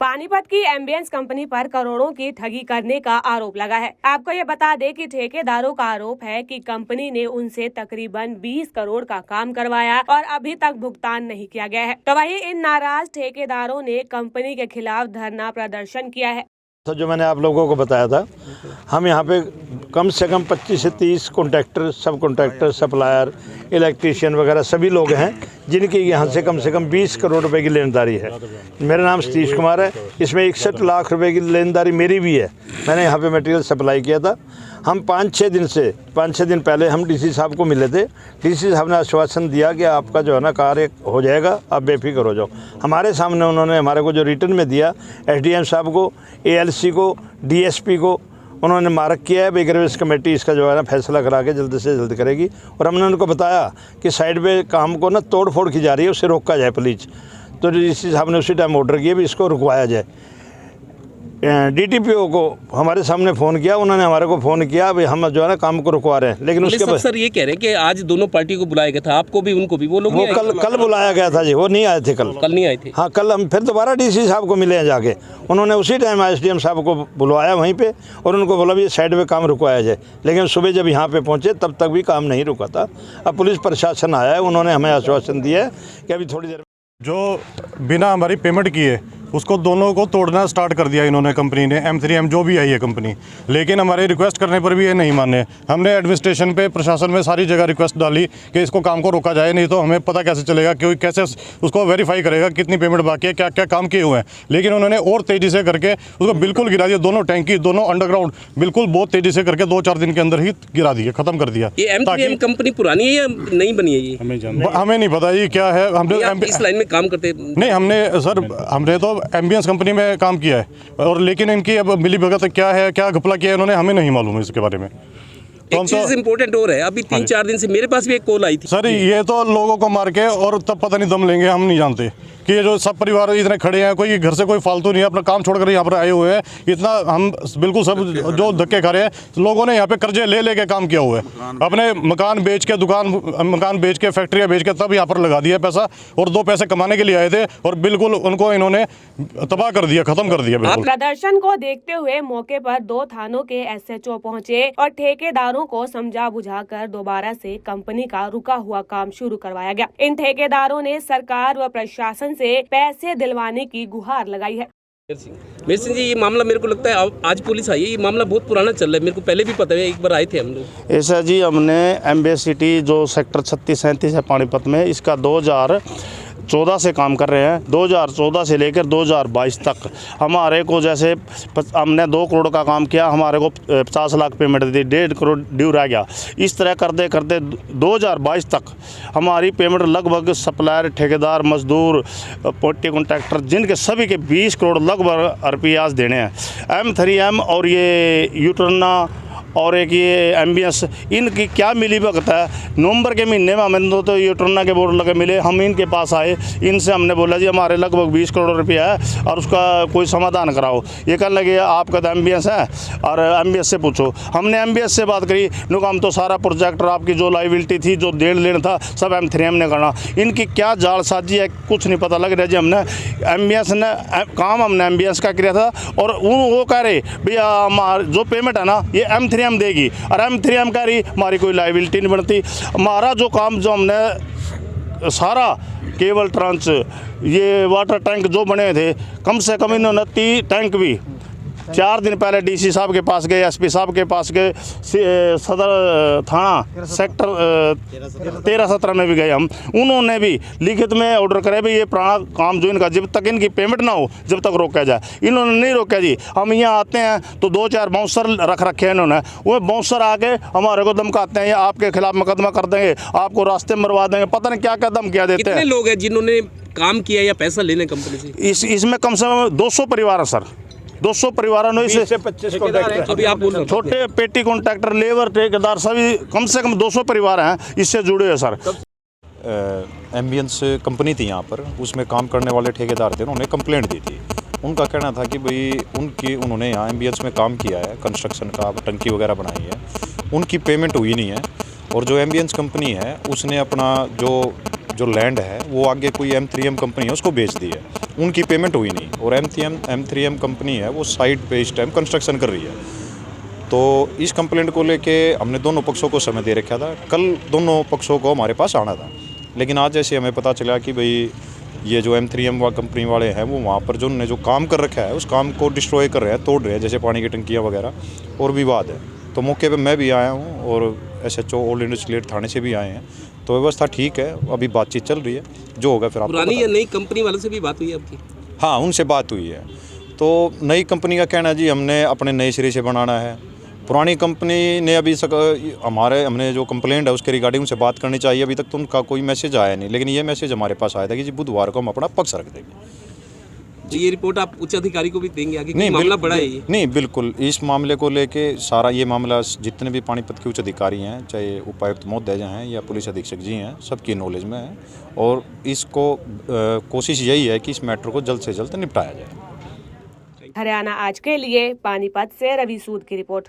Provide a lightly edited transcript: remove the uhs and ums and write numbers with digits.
पानीपत की ambience company पर करोड़ों की ठगी करने का आरोप लगा है। आपको ये बता दें कि ठेकेदारों का आरोप है कि कंपनी ने उनसे तकरीबन 20 करोड़ का काम करवाया और अभी तक भुगतान नहीं किया गया है। तो वहीं इन नाराज ठेकेदारों ने कंपनी के खिलाफ धरना प्रदर्शन किया है। तो जो मैंने आप लोगों को बताया था, हम यहाँ पे कम से कम 25 से 30 कॉन्ट्रैक्टर, सब कॉन्ट्रैक्टर, सप्लायर, इलेक्ट्रीशियन वगैरह सभी लोग हैं जिनकी यहाँ से कम 20 करोड़ रुपए की लेनदारी है। मेरा नाम सतीश कुमार है। इसमें 61 लाख रुपए की लेनदारी मेरी भी है। मैंने यहाँ पे मटेरियल सप्लाई किया था। हम 5-6 दिन पहले हम डीसी साहब को मिले थे। डीसी साहब ने आश्वासन दिया कि आपका जो है ना कार्य हो जाएगा, आप बेफिक्र हो जाओ। हमारे सामने उन्होंने हमारे को जो रिटर्न में दिया, एसडीएम साहब को, एएलसी को, डीएसपी को उन्होंने मार्क किया है। बेगरवेस कमेटी इसका जो है ना फैसला करा के जल्द से जल्द करेगी। और हमने उनको बताया कि साइड पे काम को ना तोड़ फोड़ की जा रही है, उससे रोका जाए प्लीज़। तो डीसी साहब ने उसी टाइम ऑर्डर किया भी इसको रुकवाया जाए। डीटीपीओ को हमारे सामने फ़ोन किया, उन्होंने हमारे को फ़ोन किया भाई हम जो है ना काम को रुकवा रहे हैं, लेकिन उसके बाद सर ये कह रहे हैं कि आज दोनों पार्टी को बुलाया गया था, आपको भी उनको भी, वो लोग कल बुलाया गया था जी, वो नहीं आए थे कल नहीं आए थे। हाँ, कल हम फिर दोबारा डीसी साहब को मिले हैं जाके। उन्होंने उसी टाइम एसडीएम साहब को बुलवाया वहीं पे और उनको बोला भी साइड पे काम रुकवाया जाए। लेकिन सुबह जब यहाँ पे पहुँचे तब तक भी काम नहीं रुका था। अब पुलिस प्रशासन आया है, उन्होंने हमें आश्वासन दिया है कि अभी थोड़ी देर जो बिना हमारी पेमेंट किए उसको दोनों को तोड़ना स्टार्ट कर दिया इन्होंने, कंपनी ने, M3M जो भी है ये कंपनी। लेकिन हमारे रिक्वेस्ट करने पर भी ये नहीं माने। हमने एडमिनिस्ट्रेशन पे, प्रशासन में सारी जगह रिक्वेस्ट डाली कि इसको काम को रोका जाए, नहीं तो हमें पता कैसे चलेगा, क्योंकि कैसे उसको वेरीफाई करेगा कितनी पेमेंट बाकी है, क्या क्या काम किए हुए हैं। लेकिन उन्होंने और तेज़ी से करके उसको बिल्कुल गिरा दिया। दोनों टैंकी, दोनों अंडरग्राउंड बिल्कुल बहुत तेज़ी से करके 2-4 दिन के अंदर ही गिरा दिए, ख़त्म कर दिया। ये M3M कंपनी पुरानी है या नई बनी है? ये हमें नहीं पता ये क्या है। हमने इस लाइन में काम करते नहीं, हमने तो एम्बियंस कंपनी में काम किया है, और लेकिन इनकी अब मिली भगत क्या है, क्या घपला किया है इन्होंने, हमें नहीं मालूम है इसके बारे में। एक चीज़ इम्पोर्टेंट और है, अभी 3-4 दिन से मेरे पास भी एक कॉल आई थी। सर ये तो लोगों को मार के और तब पता नहीं दम लेंगे, हम नहीं जानते कि ये जो सब परिवार इतने खड़े हैं, कोई घर से कोई फालतू नहीं है, अपना काम छोड़कर यहाँ पर आए हुए हैं। इतना हम बिल्कुल सब जो धक्के खा रहे हैं, लोगों ने यहाँ पे कर्जे ले के काम किया हुआ है। अपने मकान बेच के, मकान बेच के, फैक्ट्रियाँ बेच के तब यहाँ पर लगा दिया पैसा, और 2 पैसे कमाने के लिए आए थे, और बिल्कुल उनको इन्होंने तबाह कर दिया, खत्म कर दिया बिल्कुल। प्रदर्शन को देखते हुए मौके पर 2 थानों के SHO पहुँचे और ठेकेदारों को समझा बुझाकर दोबारा से कंपनी का रुका हुआ काम शुरू करवाया गया। इन ठेकेदारों ने सरकार व प्रशासन से पैसे दिलवाने की गुहार लगाई है। मेर सिंह जी, ये मामला मेरे को लगता है आज पुलिस आई है, ये मामला बहुत पुराना चल रहा है, मेरे को पहले भी पता है, एक बार आए थे हम लोग। ऐसा जी, हमने एम्बियंस सिटी जो सेक्टर 36-37 है पानीपत में, इसका 2014 से काम कर रहे हैं। 2014 से लेकर 2022 तक हमारे को, जैसे हमने 2 करोड़ का काम किया, हमारे को 50 लाख पेमेंट दी, 1.5 करोड़ ड्यू रह गया। इस तरह करते करते 2022 तक हमारी पेमेंट लगभग सप्लायर, ठेकेदार, मजदूर, पोटी कॉन्ट्रैक्टर, जिनके सभी के 20 करोड़ लगभग रुपया देने हैं। M3M और ये यूटरना और एक ये एम्बियंस, इनकी क्या मिली भगत है। नवंबर के महीने में हमें तो ये टर्ना के बोर्ड लगे मिले, हम इनके पास आए, इनसे हमने बोला जी हमारे लगभग 20 करोड़ रुपया है और उसका कोई समाधान कराओ। ये कहने लगे आपका तो एम्बियंस है और एम्बियंस से पूछो। हमने एम्बियंस से बात करी, हम तो सारा प्रोजेक्ट आपकी जो लाइबिलिटी थी, जो लेन था, सब M3M ने करना। इनकी क्या जालसाजी है कुछ नहीं पता लग रहा जी। हमने एम्बियंस ने काम हमने एम्बियंस का किया था, और वो कह रहे भैया हमारा जो पेमेंट है ना ये M3M देगी, और M3M कह रही हमारी कोई लाइबिलिटी नहीं बनती। हमारा जो काम जो हमने सारा केबल ट्रांच, ये वाटर टैंक जो बने थे, कम से कम इन्होंने 30 टैंक भी 4 दिन पहले डीसी साहब के पास गए, SP साहब के पास गए, सदर थाना सेक्टर 13-17 में भी गए हम। उन्होंने भी लिखित में ऑर्डर करे भी ये पुराना काम जो इनका, जब तक इनकी पेमेंट ना हो जब तक रोका जाए। इन्होंने नहीं रोका जी। हम यहाँ आते हैं तो 2-4 बाउंसर रख रखे हैं इन्होंने, वो बाउंसर आके हमारे को धमकाते हैं, ये आपके खिलाफ मुकदमा कर देंगे, आपको रास्ते में मरवा देंगे, पता नहीं क्या क्या धमकियाँ देते हैं। कितने लोग हैं जिन्होंने काम किया या पैसा लेने कंपनी से? इसमें कम से कम 200 परिवार है सर। 200 परिवारों ने इसे 25 कॉन्ट्रैक्टर, अभी आप बोल रहे हैं छोटे पेटी कॉन्ट्रैक्टर, लेबर, ठेकेदार, सभी कम से कम 200 परिवार हैं इससे जुड़े हैं सर। एम्बियंस कंपनी थी यहाँ पर, उसमें काम करने वाले ठेकेदार थे, उन्होंने कंप्लेंट दी थी। उनका कहना था कि भाई उन्होंने यहाँ एम्बियंस में काम किया है, कंस्ट्रक्शन का, टंकी वगैरह बनाई है, उनकी पेमेंट हुई नहीं है, और जो एम्बियंस कंपनी है उसने अपना जो जो लैंड है वो आगे कोई M3M कंपनी है उसको बेच दी है, उनकी पेमेंट हुई नहीं, और M3M कंपनी है वो साइट पे इस टाइम कंस्ट्रक्शन कर रही है। तो इस कंप्लेंट को लेके हमने दोनों पक्षों को समय दे रखा था, कल दोनों पक्षों को हमारे पास आना था, लेकिन आज ऐसे हमें पता चला कि भाई ये जो M3M कंपनी वाले हैं वो वहाँ पर जो उन्होंने जो काम कर रखा है उस काम को डिस्ट्रॉय कर रहे हैं, तोड़ रहे हैं, जैसे पानी की टंकियाँ वगैरह, और विवाद है। तो मौके पे मैं भी आया हूँ और SHO ऑल इंडिया स्लेट थाने से भी आए हैं, तो व्यवस्था ठीक है, अभी बातचीत चल रही है, जो होगा फिर आपको पुरानी बता या नई कंपनी वालों से भी बात हुई है आपकी? हाँ, उनसे बात हुई है। तो नई कंपनी का कहना जी हमने अपने नए सिरे से बनाना है, पुरानी कंपनी ने अभी हमने जो कंप्लेंट है उसके रिगार्डिंग उनसे बात करनी चाहिए, अभी तक तो उनका कोई मैसेज आया नहीं, लेकिन ये मैसेज हमारे पास आया था कि जी बुधवार को हम अपना पक्ष रख देंगे। जी ये रिपोर्ट आप उच्च अधिकारी को भी देंगे आगे? नहीं, मामला बड़ा है ये? नहीं, बिल्कुल इस मामले को लेके सारा ये मामला जितने भी पानीपत के उच्च अधिकारी हैं, चाहे उपायुक्त महोदय हैं या पुलिस अधीक्षक जी हैं, सबकी नॉलेज में है, और इसको कोशिश यही है कि इस मैटर को जल्द से जल्द निपटाया जाए। हरियाणा आज के लिए पानीपत से रवि सूद की रिपोर्ट।